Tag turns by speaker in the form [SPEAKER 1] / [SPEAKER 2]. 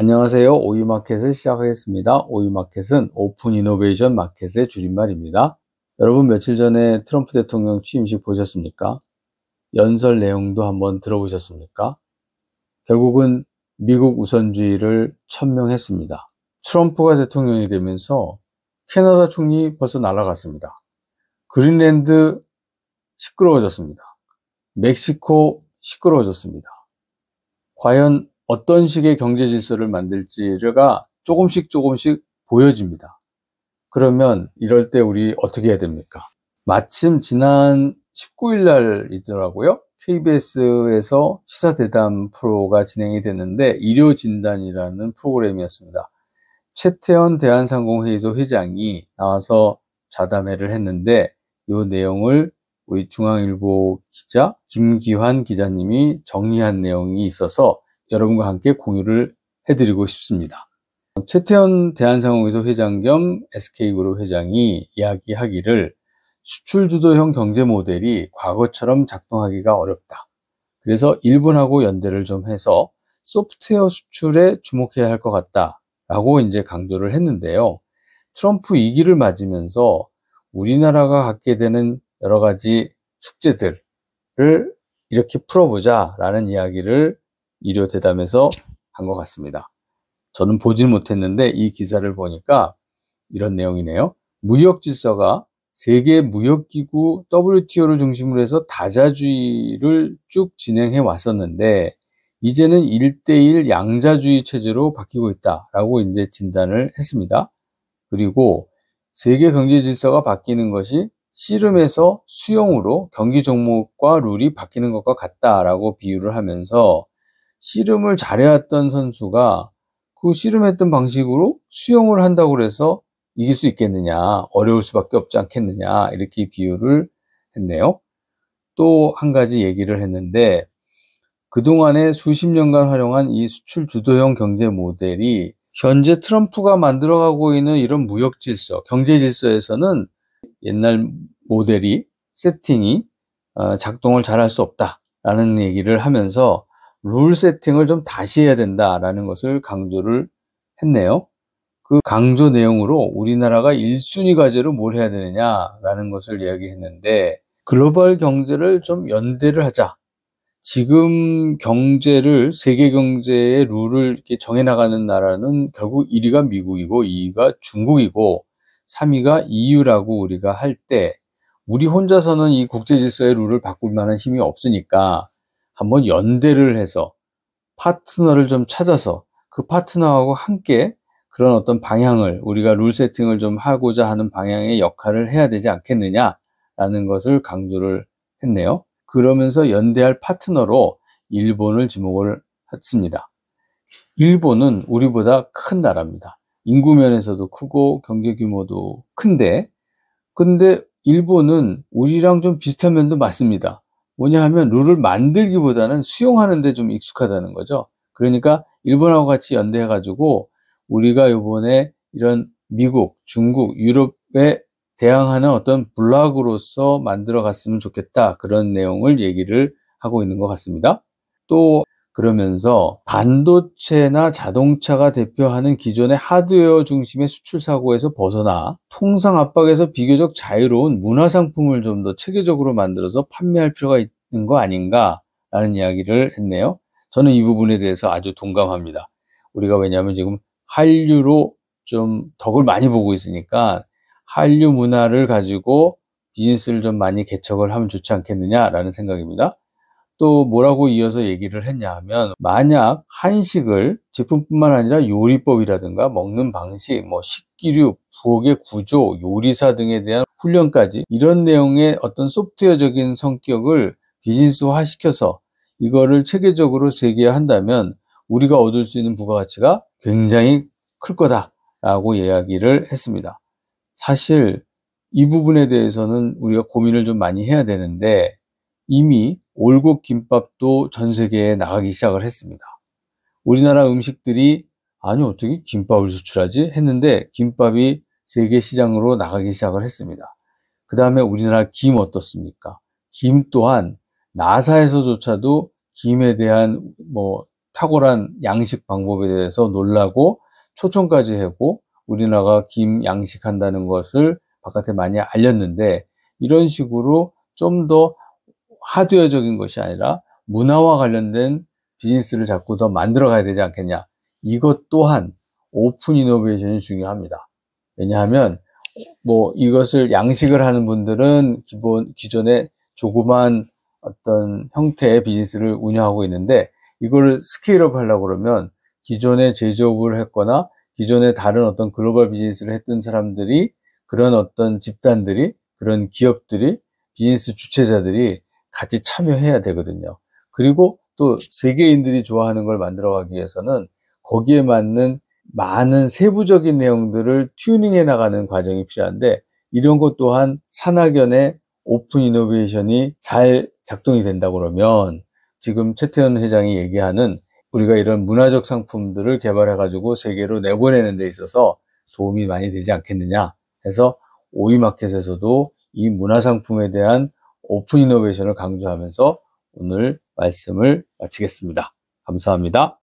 [SPEAKER 1] 안녕하세요. 오유마켓을 시작하겠습니다. 오유마켓은 오픈 이노베이션 마켓의 줄임말입니다. 여러분 며칠 전에 트럼프 대통령 취임식 보셨습니까? 연설 내용도 한번 들어보셨습니까? 결국은 미국 우선주의를 천명했습니다. 트럼프가 대통령이 되면서 캐나다 총리 벌써 날아갔습니다. 그린랜드 시끄러워졌습니다. 멕시코 시끄러워졌습니다. 과연 어떤 식의 경제 질서를 만들지가 조금씩 보여집니다. 그러면 이럴 때 우리 어떻게 해야 됩니까? 마침 지난 19일 날이더라고요. KBS에서 시사대담 프로가 진행이 됐는데 일요진단이라는 프로그램이었습니다. 최태원 대한상공회의소 회장이 나와서 자담회를 했는데 이 내용을 우리 중앙일보 기자 김기환 기자님이 정리한 내용이 있어서 여러분과 함께 공유를 해드리고 싶습니다. 최태원 대한상공회의소 회장 겸 SK그룹 회장이 이야기하기를 수출주도형 경제 모델이 과거처럼 작동하기가 어렵다. 그래서 일본하고 연대를 좀 해서 소프트웨어 수출에 주목해야 할 것 같다 라고 이제 강조를 했는데요. 트럼프 2기를 맞으면서 우리나라가 갖게 되는 여러 가지 숙제들을 이렇게 풀어보자 라는 이야기를 일요 대담에서 한 것 같습니다. 저는 보질 못했는데 이 기사를 보니까 이런 내용이네요. 무역 질서가 세계 무역기구 WTO를 중심으로 해서 다자주의를 쭉 진행해 왔었는데 이제는 1대1 양자주의 체제로 바뀌고 있다라고 이제 진단을 했습니다. 그리고 세계 경제 질서가 바뀌는 것이 씨름에서 수용으로 경기 종목과 룰이 바뀌는 것과 같다라고 비유를 하면서 씨름을 잘해왔던 선수가 그 씨름했던 방식으로 수영을 한다고 해서 이길 수 있겠느냐, 어려울 수밖에 없지 않겠느냐 이렇게 비유를 했네요. 또 한 가지 얘기를 했는데 그동안에 수십 년간 활용한 이 수출 주도형 경제 모델이 현재 트럼프가 만들어가고 있는 이런 무역 질서, 경제 질서에서는 옛날 모델이, 세팅이 작동을 잘할 수 없다라는 얘기를 하면서 룰 세팅을 좀 다시 해야 된다라는 것을 강조를 했네요. 그 강조 내용으로 우리나라가 1순위 과제로 뭘 해야 되느냐라는 것을 이야기했는데 글로벌 경제를 좀 연대를 하자. 지금 경제를, 세계 경제의 룰을 이렇게 정해나가는 나라는 결국 1위가 미국이고 2위가 중국이고 3위가 EU라고 우리가 할 때 우리 혼자서는 이 국제 질서의 룰을 바꿀 만한 힘이 없으니까 한번 연대를 해서 파트너를 좀 찾아서 그 파트너하고 함께 그런 어떤 방향을 우리가 룰 세팅을 좀 하고자 하는 방향의 역할을 해야 되지 않겠느냐라는 것을 강조를 했네요. 그러면서 연대할 파트너로 일본을 지목을 했습니다. 일본은 우리보다 큰 나라입니다. 인구 면에서도 크고 경제 규모도 큰데 근데 일본은 우리랑 좀 비슷한 면도 맞습니다. 뭐냐 하면 룰을 만들기보다는 수용하는 데 좀 익숙하다는 거죠. 그러니까 일본하고 같이 연대해가지고 우리가 이번에 이런 미국, 중국, 유럽에 대항하는 어떤 블록으로서 만들어 갔으면 좋겠다. 그런 내용을 얘기를 하고 있는 것 같습니다. 또 그러면서 반도체나 자동차가 대표하는 기존의 하드웨어 중심의 수출 사고에서 벗어나 통상 압박에서 비교적 자유로운 문화 상품을 좀 더 체계적으로 만들어서 판매할 필요가 있는 거 아닌가라는 이야기를 했네요. 저는 이 부분에 대해서 아주 동감합니다. 우리가 왜냐하면 지금 한류로 좀 덕을 많이 보고 있으니까 한류 문화를 가지고 비즈니스를 좀 많이 개척을 하면 좋지 않겠느냐라는 생각입니다. 또 뭐라고 이어서 얘기를 했냐 하면 만약 한식을 제품뿐만 아니라 요리법이라든가 먹는 방식, 뭐 식기류, 부엌의 구조, 요리사 등에 대한 훈련까지 이런 내용의 어떤 소프트웨어적인 성격을 비즈니스화 시켜서 이거를 체계적으로 세계화한다면 우리가 얻을 수 있는 부가가치가 굉장히 클 거다라고 이야기를 했습니다. 사실 이 부분에 대해서는 우리가 고민을 좀 많이 해야 되는데 이미 올곡 김밥도 전 세계에 나가기 시작을 했습니다. 우리나라 음식들이 아니 어떻게 김밥을 수출하지? 했는데 김밥이 세계 시장으로 나가기 시작을 했습니다. 그 다음에 우리나라 김 어떻습니까? 김 또한 나사에서조차도 김에 대한 뭐 탁월한 양식 방법에 대해서 놀라고 초청까지 하고 우리나라가 김 양식한다는 것을 바깥에 많이 알렸는데, 이런 식으로 좀 더 하드웨어적인 것이 아니라 문화와 관련된 비즈니스를 자꾸 더 만들어 가야 되지 않겠냐. 이것 또한 오픈 이노베이션이 중요합니다. 왜냐하면 이것을 양식을 하는 분들은 기존에 조그만 어떤 형태의 비즈니스를 운영하고 있는데, 이거를 스케일업 하려고 그러면 기존에 제조업을 했거나 기존에 다른 어떤 글로벌 비즈니스를 했던 사람들이, 그런 어떤 집단들이, 그런 기업들이, 비즈니스 주체자들이 같이 참여해야 되거든요. 그리고 또 세계인들이 좋아하는 걸 만들어가기 위해서는 거기에 맞는 많은 세부적인 내용들을 튜닝해 나가는 과정이 필요한데, 이런 것 또한 산학연의 오픈 이노베이션이 잘 작동이 된다 그러면 지금 최태원 회장이 얘기하는 우리가 이런 문화적 상품들을 개발해 가지고 세계로 내보내는 데 있어서 도움이 많이 되지 않겠느냐 해서, 오이마켓에서도 이 문화상품에 대한 오픈 이노베이션을 강조하면서 오늘 말씀을 마치겠습니다. 감사합니다.